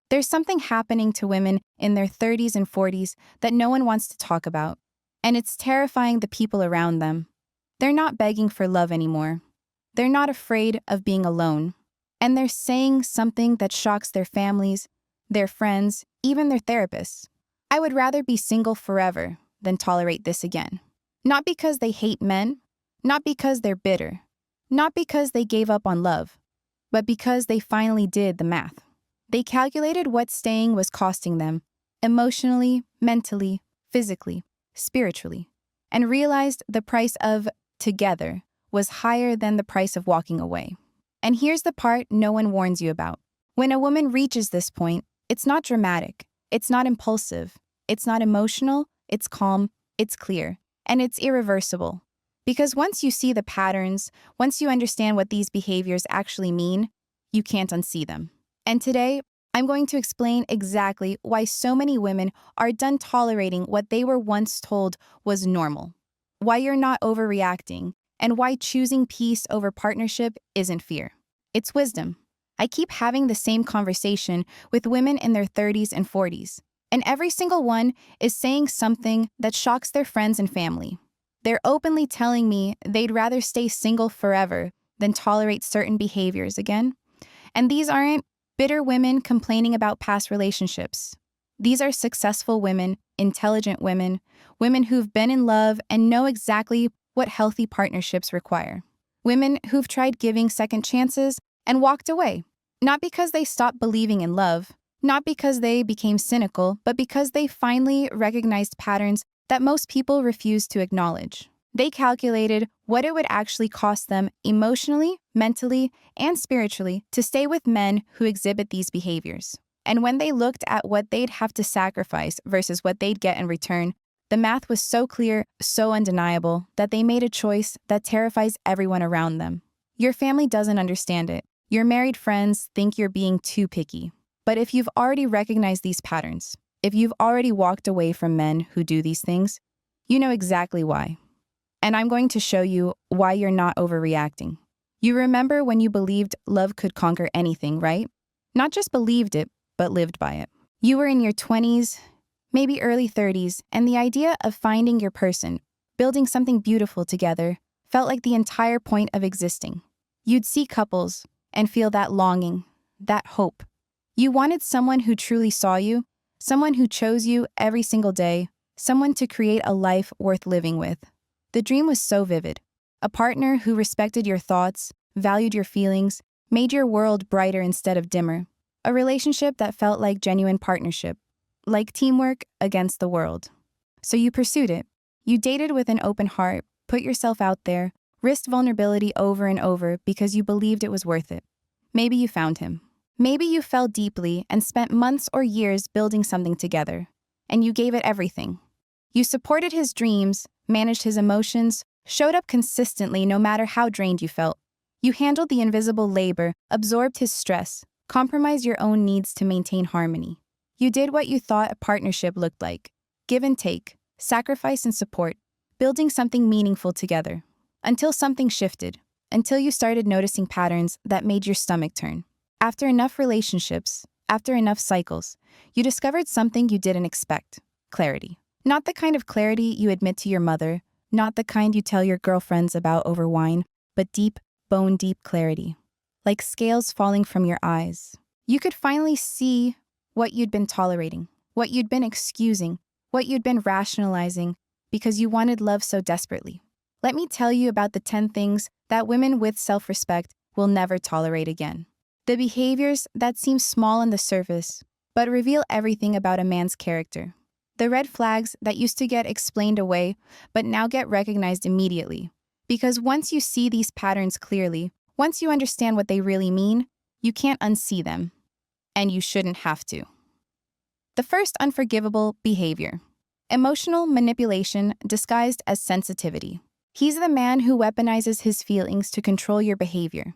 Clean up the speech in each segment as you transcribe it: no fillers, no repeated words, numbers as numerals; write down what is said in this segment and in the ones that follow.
There's something happening to women in their 30s and 40s that no one wants to talk about, and it's terrifying the people around them. They're not begging for love anymore. They're not afraid of being alone. And they're saying something that shocks their families, their friends, even their therapists. I would rather be single forever than tolerate this again. Not because they hate men, not because they're bitter, not because they gave up on love, but because they finally did the math. They calculated what staying was costing them, emotionally, mentally, physically, spiritually, and realized the price of together was higher than the price of walking away. And here's the part no one warns you about. When a woman reaches this point, it's not dramatic, it's not impulsive, it's not emotional, it's calm, it's clear, and it's irreversible. Because once you see the patterns, once you understand what these behaviors actually mean, you can't unsee them. And today, I'm going to explain exactly why so many women are done tolerating what they were once told was normal, why you're not overreacting, and why choosing peace over partnership isn't fear. It's wisdom. I keep having the same conversation with women in their 30s and 40s, and every single one is saying something that shocks their friends and family. They're openly telling me they'd rather stay single forever than tolerate certain behaviors again. And these aren't bitter women complaining about past relationships. These are successful women, intelligent women, women who've been in love and know exactly what healthy partnerships require. Women who've tried giving second chances and walked away, not because they stopped believing in love, not because they became cynical, but because they finally recognized patterns that most people refuse to acknowledge. They calculated what it would actually cost them emotionally, mentally, and spiritually to stay with men who exhibit these behaviors. And when they looked at what they'd have to sacrifice versus what they'd get in return, the math was so clear, so undeniable, that they made a choice that terrifies everyone around them. Your family doesn't understand it. Your married friends think you're being too picky. But if you've already recognized these patterns, if you've already walked away from men who do these things, you know exactly why. And I'm going to show you why you're not overreacting. You remember when you believed love could conquer anything, right? Not just believed it, but lived by it. You were in your 20s, maybe early 30s, and the idea of finding your person, building something beautiful together, felt like the entire point of existing. You'd see couples and feel that longing, that hope. You wanted someone who truly saw you, someone who chose you every single day, someone to create a life worth living with. The dream was so vivid. A partner who respected your thoughts, valued your feelings, made your world brighter instead of dimmer. A relationship that felt like genuine partnership, like teamwork against the world. So you pursued it. You dated with an open heart, put yourself out there, risked vulnerability over and over because you believed it was worth it. Maybe you found him. Maybe you fell deeply and spent months or years building something together, and you gave it everything. You supported his dreams, managed his emotions, showed up consistently no matter how drained you felt. You handled the invisible labor, absorbed his stress, compromised your own needs to maintain harmony. You did what you thought a partnership looked like: give and take, sacrifice and support, building something meaningful together. Until something shifted, until you started noticing patterns that made your stomach turn. After enough relationships, after enough cycles, you discovered something you didn't expect: clarity. Not the kind of clarity you admit to your mother, not the kind you tell your girlfriends about over wine, but deep, bone-deep clarity. Like scales falling from your eyes. You could finally see what you'd been tolerating, what you'd been excusing, what you'd been rationalizing because you wanted love so desperately. Let me tell you about the 10 things that women with self-respect will never tolerate again. The behaviors that seem small on the surface, but reveal everything about a man's character. The red flags that used to get explained away, but now get recognized immediately. Because once you see these patterns clearly, once you understand what they really mean, you can't unsee them. And you shouldn't have to. The first unforgivable behavior: emotional manipulation disguised as sensitivity. He's the man who weaponizes his feelings to control your behavior.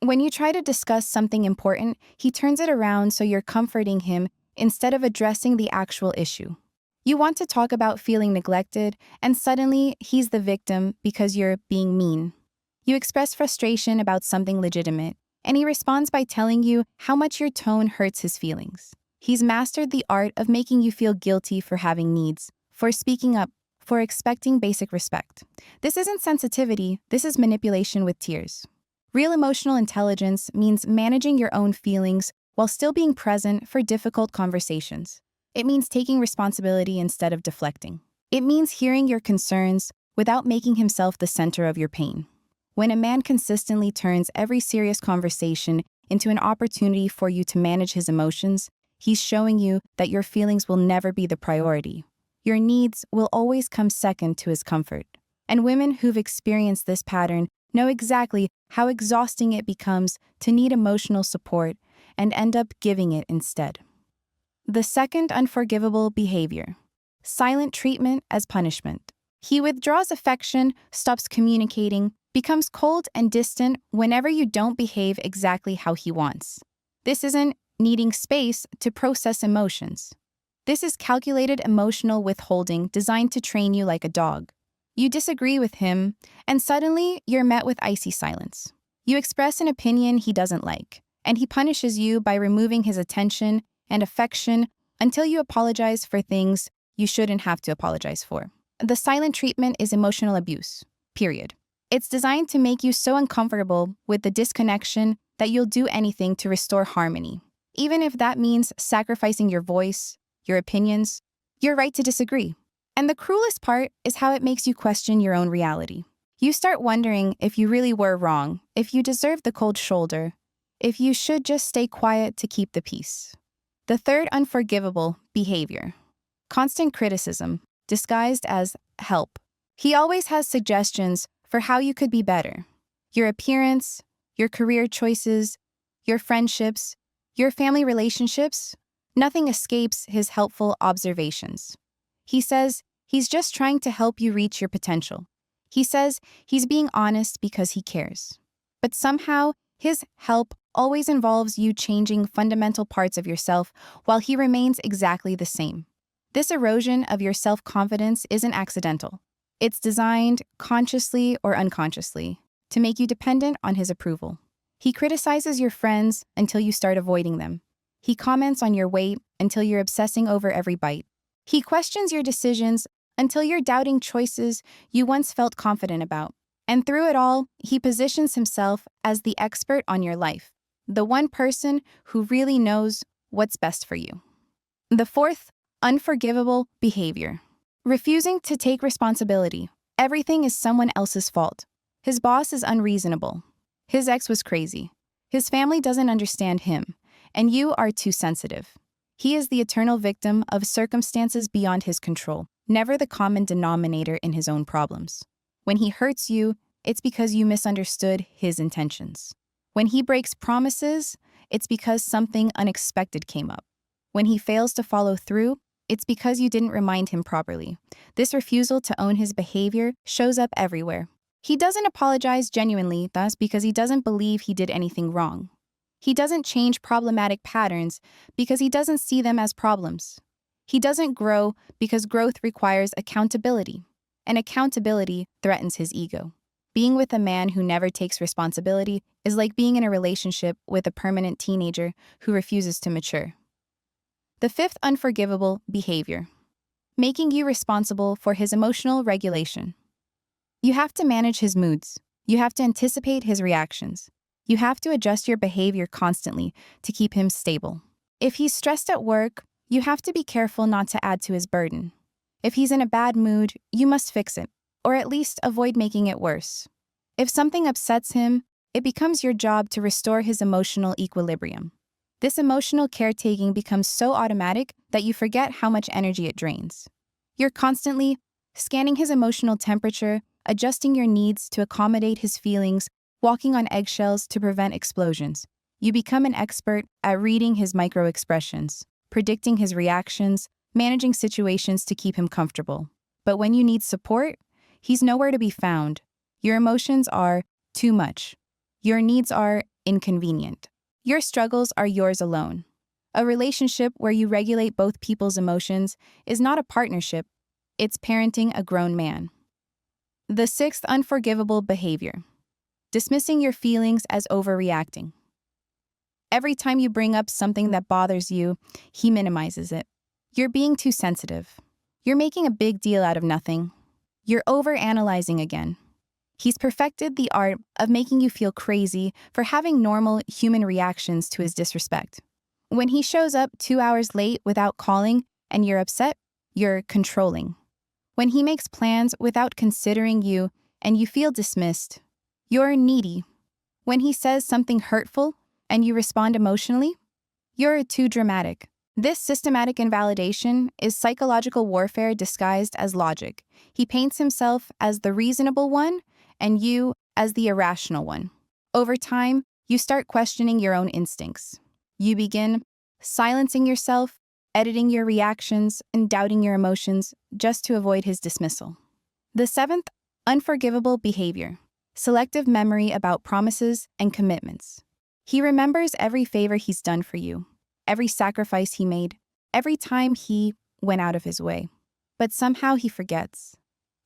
When you try to discuss something important, he turns it around so you're comforting him instead of addressing the actual issue. You want to talk about feeling neglected, and suddenly he's the victim because you're being mean. You express frustration about something legitimate, and he responds by telling you how much your tone hurts his feelings. He's mastered the art of making you feel guilty for having needs, for speaking up, for expecting basic respect. This isn't sensitivity, this is manipulation with tears. Real emotional intelligence means managing your own feelings while still being present for difficult conversations. It means taking responsibility instead of deflecting. It means hearing your concerns without making himself the center of your pain. When a man consistently turns every serious conversation into an opportunity for you to manage his emotions, he's showing you that your feelings will never be the priority. Your needs will always come second to his comfort. And women who've experienced this pattern know exactly how exhausting it becomes to need emotional support and end up giving it instead. The second unforgivable behavior: silent treatment as punishment. He withdraws affection, stops communicating, becomes cold and distant whenever you don't behave exactly how he wants. This isn't needing space to process emotions. This is calculated emotional withholding designed to train you like a dog. You disagree with him, and suddenly you're met with icy silence. You express an opinion he doesn't like, and he punishes you by removing his attention and affection until you apologize for things you shouldn't have to apologize for. The silent treatment is emotional abuse, period. It's designed to make you so uncomfortable with the disconnection that you'll do anything to restore harmony, even if that means sacrificing your voice, your opinions, your right to disagree. And the cruelest part is how it makes you question your own reality. You start wondering if you really were wrong, if you deserve the cold shoulder, if you should just stay quiet to keep the peace. The third unforgivable behavior: constant criticism, disguised as help. He always has suggestions for how you could be better. Your appearance, your career choices, your friendships, your family relationships, nothing escapes his helpful observations. He says he's just trying to help you reach your potential. He says he's being honest because he cares. But somehow, his help always involves you changing fundamental parts of yourself while he remains exactly the same. This erosion of your self-confidence isn't accidental. It's designed, consciously or unconsciously, to make you dependent on his approval. He criticizes your friends until you start avoiding them. He comments on your weight until you're obsessing over every bite. He questions your decisions until you're doubting choices you once felt confident about. And through it all, he positions himself as the expert on your life, the one person who really knows what's best for you. The fourth unforgivable behavior: refusing to take responsibility. Everything is someone else's fault. His boss is unreasonable. His ex was crazy. His family doesn't understand him, and you are too sensitive. He is the eternal victim of circumstances beyond his control, never the common denominator in his own problems. When he hurts you, it's because you misunderstood his intentions. When he breaks promises, it's because something unexpected came up. When he fails to follow through, it's because you didn't remind him properly. This refusal to own his behavior shows up everywhere. He doesn't apologize genuinely, thus, because he doesn't believe he did anything wrong. He doesn't change problematic patterns because he doesn't see them as problems. He doesn't grow because growth requires accountability, and accountability threatens his ego. Being with a man who never takes responsibility is like being in a relationship with a permanent teenager who refuses to mature. The fifth unforgivable behavior: making you responsible for his emotional regulation. You have to manage his moods. You have to anticipate his reactions. You have to adjust your behavior constantly to keep him stable. If he's stressed at work, you have to be careful not to add to his burden. If he's in a bad mood, you must fix it, or at least avoid making it worse. If something upsets him, it becomes your job to restore his emotional equilibrium. This emotional caretaking becomes so automatic that you forget how much energy it drains. You're constantly scanning his emotional temperature, adjusting your needs to accommodate his feelings, walking on eggshells to prevent explosions. You become an expert at reading his micro-expressions, predicting his reactions, managing situations to keep him comfortable. But when you need support, he's nowhere to be found. Your emotions are too much. Your needs are inconvenient. Your struggles are yours alone. A relationship where you regulate both people's emotions is not a partnership, it's parenting a grown man. The sixth unforgivable behavior: dismissing your feelings as overreacting. Every time you bring up something that bothers you, he minimizes it. You're being too sensitive. You're making a big deal out of nothing. You're overanalyzing again. He's perfected the art of making you feel crazy for having normal human reactions to his disrespect. When he shows up 2 hours late without calling and you're upset, you're controlling. When he makes plans without considering you and you feel dismissed, you're needy. When he says something hurtful and you respond emotionally, you're too dramatic. This systematic invalidation is psychological warfare disguised as logic. He paints himself as the reasonable one and you as the irrational one. Over time, you start questioning your own instincts. You begin silencing yourself, editing your reactions, and doubting your emotions just to avoid his dismissal. The seventh, unforgivable behavior. Selective memory about promises and commitments. He remembers every favor he's done for you, every sacrifice he made, every time he went out of his way. But somehow he forgets.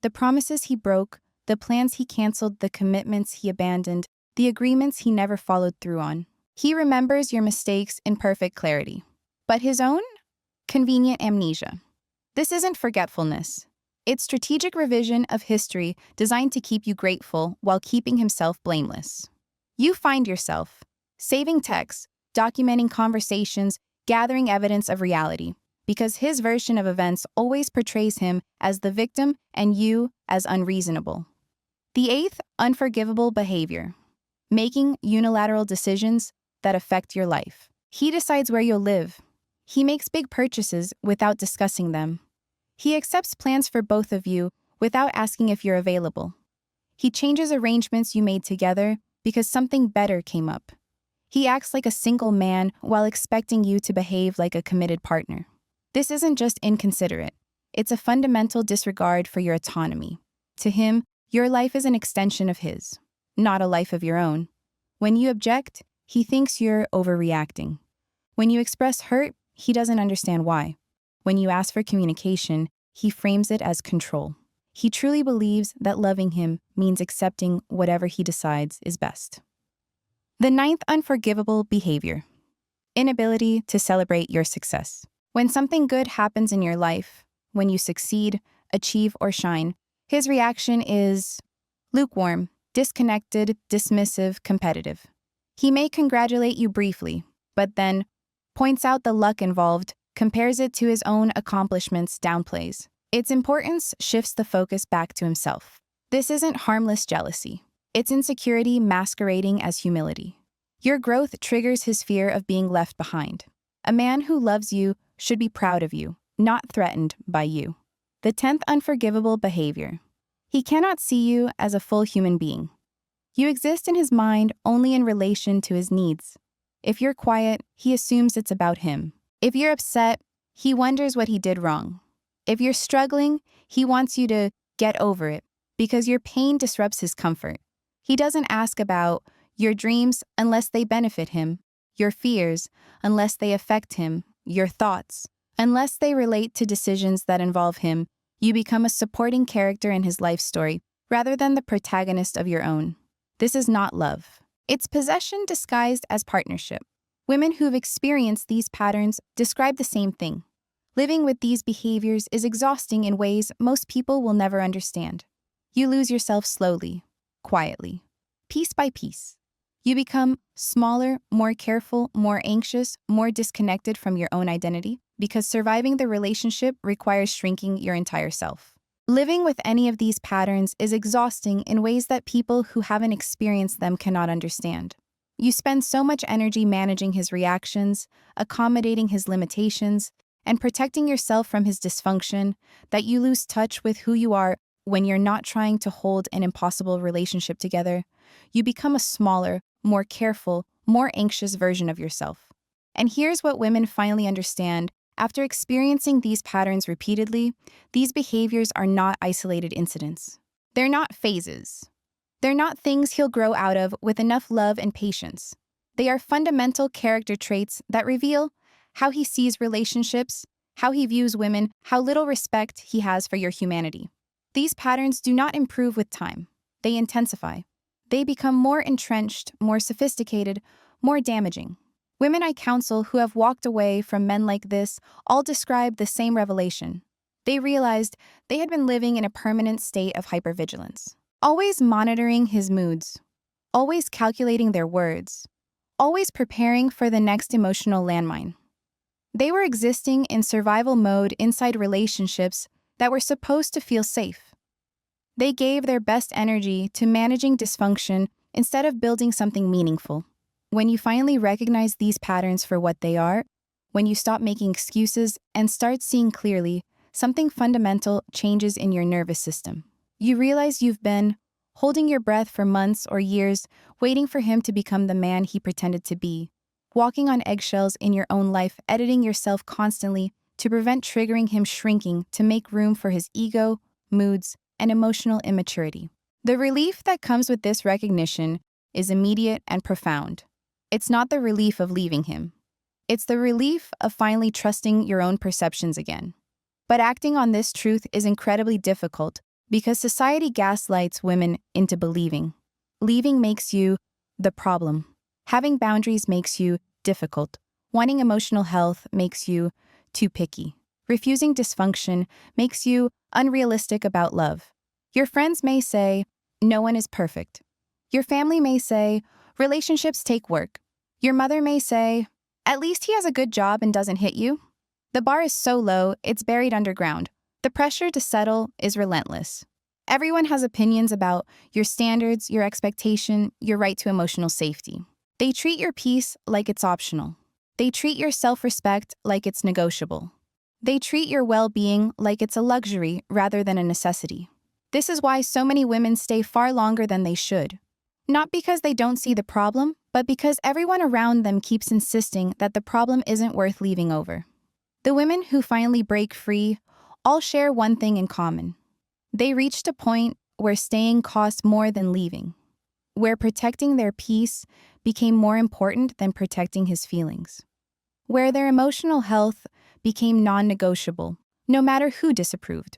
The promises he broke, the plans he canceled, the commitments he abandoned, the agreements he never followed through on. He remembers your mistakes in perfect clarity. But his own? Convenient amnesia. This isn't forgetfulness. It's strategic revision of history designed to keep you grateful while keeping himself blameless. You find yourself saving texts, documenting conversations, gathering evidence of reality, because his version of events always portrays him as the victim and you as unreasonable. The eighth, unforgivable behavior. Making unilateral decisions that affect your life. He decides where you'll live. He makes big purchases without discussing them. He accepts plans for both of you without asking if you're available. He changes arrangements you made together because something better came up. He acts like a single man while expecting you to behave like a committed partner. This isn't just inconsiderate. It's a fundamental disregard for your autonomy. To him, your life is an extension of his, not a life of your own. When you object, he thinks you're overreacting. When you express hurt, he doesn't understand why. When you ask for communication, he frames it as control. He truly believes that loving him means accepting whatever he decides is best. The ninth unforgivable behavior. Inability to celebrate your success. When something good happens in your life, when you succeed, achieve, or shine, his reaction is lukewarm, disconnected, dismissive, competitive. He may congratulate you briefly, but then points out the luck involved, compares it to his own accomplishments, downplays. Its importance shifts the focus back to himself. This isn't harmless jealousy. It's insecurity masquerading as humility. Your growth triggers his fear of being left behind. A man who loves you should be proud of you, not threatened by you. The 10th unforgivable behavior. He cannot see you as a full human being. You exist in his mind only in relation to his needs. If you're quiet, he assumes it's about him. If you're upset, he wonders what he did wrong. If you're struggling, he wants you to get over it because your pain disrupts his comfort. He doesn't ask about your dreams unless they benefit him, your fears unless they affect him, your thoughts unless they relate to decisions that involve him. You become a supporting character in his life story rather than the protagonist of your own. This is not love. It's possession disguised as partnership. Women who've experienced these patterns describe the same thing. Living with these behaviors is exhausting in ways most people will never understand. You lose yourself slowly, quietly, piece by piece. You become smaller, more careful, more anxious, more disconnected from your own identity because surviving the relationship requires shrinking your entire self. Living with any of these patterns is exhausting in ways that people who haven't experienced them cannot understand. You spend so much energy managing his reactions, accommodating his limitations, and protecting yourself from his dysfunction that you lose touch with who you are when you're not trying to hold an impossible relationship together. You become a smaller, more careful, more anxious version of yourself. And here's what women finally understand. After experiencing these patterns repeatedly, these behaviors are not isolated incidents. They're not phases. They're not things he'll grow out of with enough love and patience. They are fundamental character traits that reveal how he sees relationships, how he views women, how little respect he has for your humanity. These patterns do not improve with time. They intensify. They become more entrenched, more sophisticated, more damaging. Women I counsel who have walked away from men like this all describe the same revelation. They realized they had been living in a permanent state of hypervigilance, always monitoring his moods, always calculating their words, always preparing for the next emotional landmine. They were existing in survival mode inside relationships that were supposed to feel safe. They gave their best energy to managing dysfunction instead of building something meaningful. When you finally recognize these patterns for what they are, when you stop making excuses and start seeing clearly, something fundamental changes in your nervous system. You realize you've been holding your breath for months or years, waiting for him to become the man he pretended to be, walking on eggshells in your own life, editing yourself constantly to prevent triggering him, shrinking to make room for his ego, moods, and emotional immaturity. The relief that comes with this recognition is immediate and profound. It's not the relief of leaving him. It's the relief of finally trusting your own perceptions again. But acting on this truth is incredibly difficult because society gaslights women into believing. Leaving makes you the problem. Having boundaries makes you difficult. Wanting emotional health makes you too picky. Refusing dysfunction makes you unrealistic about love. Your friends may say, no one is perfect. Your family may say, relationships take work. Your mother may say, at least he has a good job and doesn't hit you. The bar is so low, it's buried underground. The pressure to settle is relentless. Everyone has opinions about your standards, your expectation, your right to emotional safety. They treat your peace like it's optional. They treat your self-respect like it's negotiable. They treat your well-being like it's a luxury rather than a necessity. This is why so many women stay far longer than they should. Not because they don't see the problem, but because everyone around them keeps insisting that the problem isn't worth leaving over. The women who finally break free all share one thing in common. They reached a point where staying cost more than leaving, where protecting their peace became more important than protecting his feelings, where their emotional health became non-negotiable, no matter who disapproved.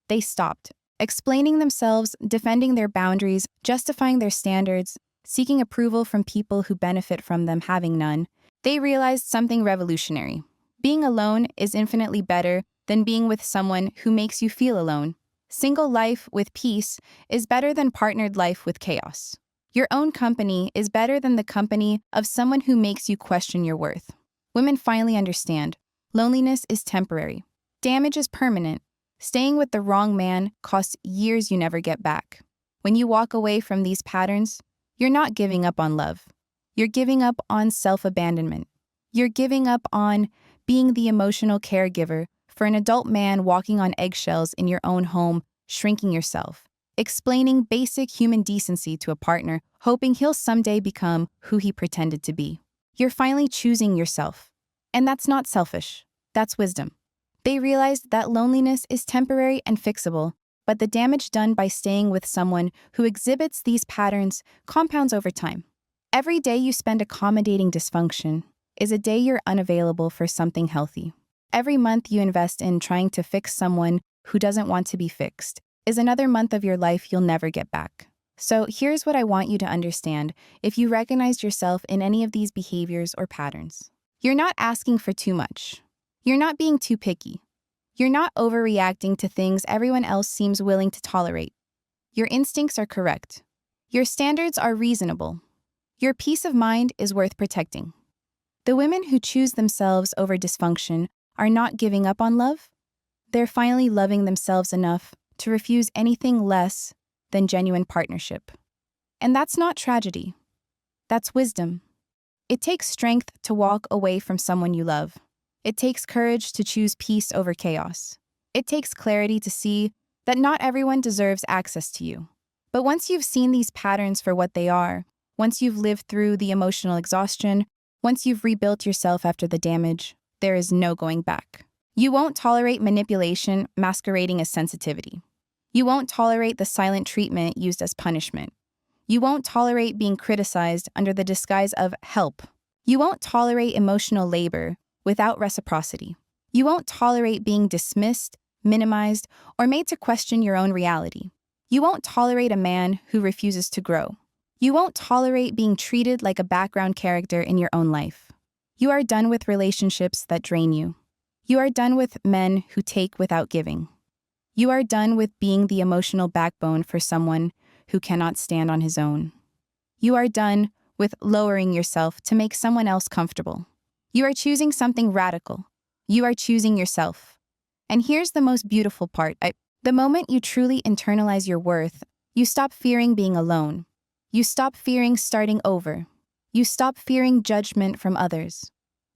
They stopped, explaining themselves, defending their boundaries, justifying their standards, seeking approval from people who benefit from them having none. They realized something revolutionary. Being alone is infinitely better than being with someone who makes you feel alone. Single life with peace is better than partnered life with chaos. Your own company is better than the company of someone who makes you question your worth. Women finally understand. Loneliness is temporary. Damage is permanent. Staying with the wrong man costs years you never get back. When you walk away from these patterns, you're not giving up on love. You're giving up on self-abandonment. You're giving up on being the emotional caregiver for an adult man walking on eggshells in your own home, shrinking yourself, explaining basic human decency to a partner, hoping he'll someday become who he pretended to be. You're finally choosing yourself. And that's not selfish. That's wisdom. They realized that loneliness is temporary and fixable, but the damage done by staying with someone who exhibits these patterns compounds over time. Every day you spend accommodating dysfunction is a day you're unavailable for something healthy. Every month you invest in trying to fix someone who doesn't want to be fixed is another month of your life you'll never get back. So here's what I want you to understand if you recognize yourself in any of these behaviors or patterns. You're not asking for too much. You're not being too picky. You're not overreacting to things everyone else seems willing to tolerate. Your instincts are correct. Your standards are reasonable. Your peace of mind is worth protecting. The women who choose themselves over dysfunction are not giving up on love. They're finally loving themselves enough to refuse anything less than genuine partnership. And that's not tragedy. That's wisdom. It takes strength to walk away from someone you love. It takes courage to choose peace over chaos. It takes clarity to see that not everyone deserves access to you. But once you've seen these patterns for what they are, once you've lived through the emotional exhaustion, once you've rebuilt yourself after the damage, there is no going back. You won't tolerate manipulation masquerading as sensitivity. You won't tolerate the silent treatment used as punishment. You won't tolerate being criticized under the disguise of help. You won't tolerate emotional labor without reciprocity. You won't tolerate being dismissed, minimized, or made to question your own reality. You won't tolerate a man who refuses to grow. You won't tolerate being treated like a background character in your own life. You are done with relationships that drain you. You are done with men who take without giving. You are done with being the emotional backbone for someone who cannot stand on his own. You are done with lowering yourself to make someone else comfortable. You are choosing something radical. You are choosing yourself. And here's the most beautiful part. The moment you truly internalize your worth, you stop fearing being alone. You stop fearing starting over. You stop fearing judgment from others.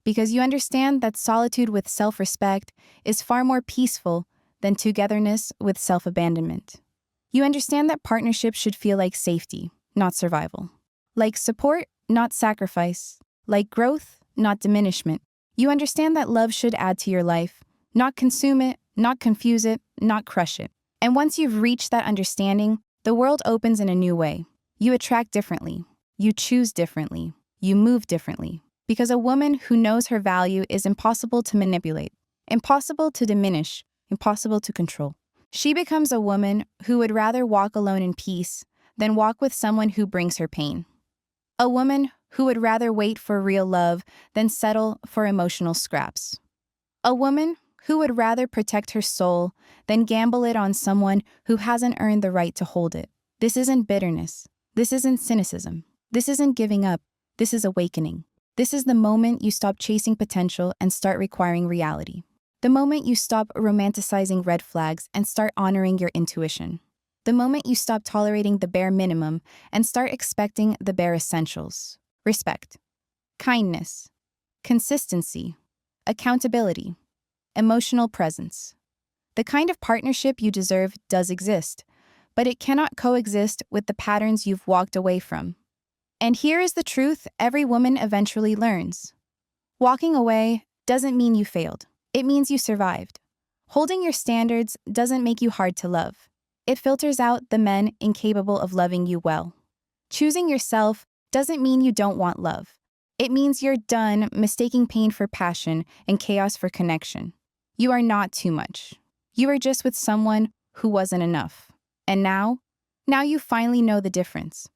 Because you understand that solitude with self-respect is far more peaceful than togetherness with self-abandonment. You understand that partnership should feel like safety, not survival. Like support, not sacrifice. Like growth, not diminishment. You understand that love should add to your life, not consume it, not confuse it, not crush it. And once you've reached that understanding, the world opens in a new way. You attract differently. You choose differently. You move differently. Because a woman who knows her value is impossible to manipulate, impossible to diminish, impossible to control. She becomes a woman who would rather walk alone in peace than walk with someone who brings her pain. A woman who would rather wait for real love than settle for emotional scraps. A woman who would rather protect her soul than gamble it on someone who hasn't earned the right to hold it. This isn't bitterness. This isn't cynicism. This isn't giving up. This is awakening. This is the moment you stop chasing potential and start requiring reality. The moment you stop romanticizing red flags and start honoring your intuition. The moment you stop tolerating the bare minimum and start expecting the bare essentials. Respect, kindness, consistency, accountability, emotional presence. The kind of partnership you deserve does exist, but it cannot coexist with the patterns you've walked away from. And here is the truth every woman eventually learns. Walking away doesn't mean you failed. It means you survived. Holding your standards doesn't make you hard to love. It filters out the men incapable of loving you well. Choosing yourself doesn't mean you don't want love. It means you're done mistaking pain for passion and chaos for connection. You are not too much. You are just with someone who wasn't enough. And now you finally know the difference.